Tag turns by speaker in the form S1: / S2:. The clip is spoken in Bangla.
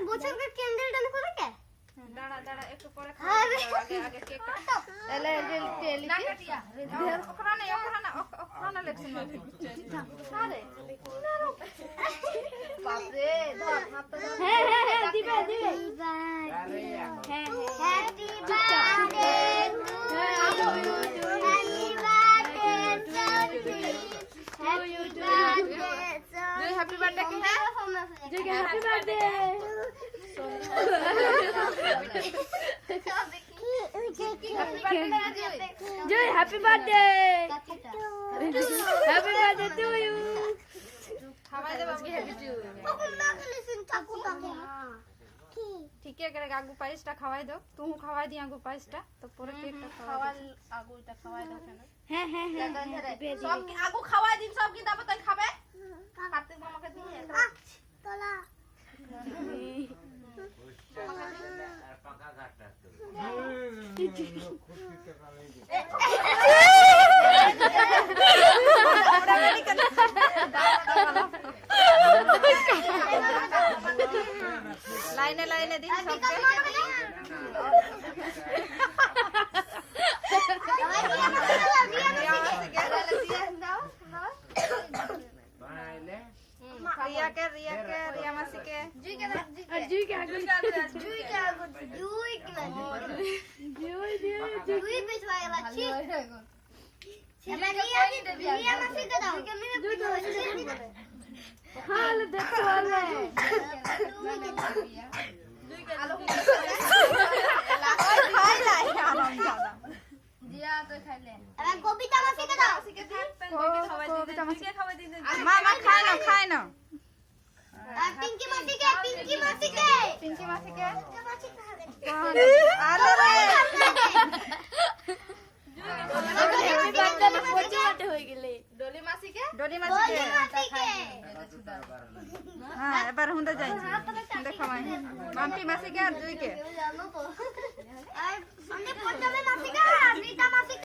S1: বছরকার ক্যান্ডেলটা না করে কে
S2: দাঁড়া দাঁড়া একটু পরে
S1: আরে
S2: আগে আগে কেক কাটো
S3: তাহলে টেলি
S2: না কাটিয়া ওখানে লেখছেন আরে
S3: বাপরে ধর হাত তো ধর।
S1: হ্যাঁ দিবে হ্যাঁ happy birthday to you happy birthday
S2: happy birthday কি হ্যাঁ
S1: happy birthday
S3: Joy happy birthday happy birthday to you
S2: খাওয়াই দে বাবু হ্যাপি টু ठीक है करे आगू पाइसटा खवाई दो तू खवाई दी आगू पाइसटा तो पूरे केकटा खवाल आगूटा खवाई दो केन
S3: হ্যাঁ
S2: सब आगू खवाई दिन सब की दाबो तई खाबे कार्तिक मामा के दिए
S1: তোলা
S2: लाइने लाइने दी सबके रिया मासी के
S1: জুই পিছওয়া গেল ছি এবার রিয়া মাসিকে দাও
S3: হাল দেখো আলে
S1: এবার কবিতা মাসিকে দাও
S2: मामा खाए ना
S1: আর পিঙ্কি মাসিকে
S2: पिंकी मासी के
S1: আরে রে
S2: डोली मासी के
S1: মাসিকে
S2: हां এবার হুঁদে যাই দেখো মাই মাম্পি মাসি के আর জুই के
S1: জানো তো আর সঙ্গে পঞ্চমে মাসিকে আর রিতা মাসিকে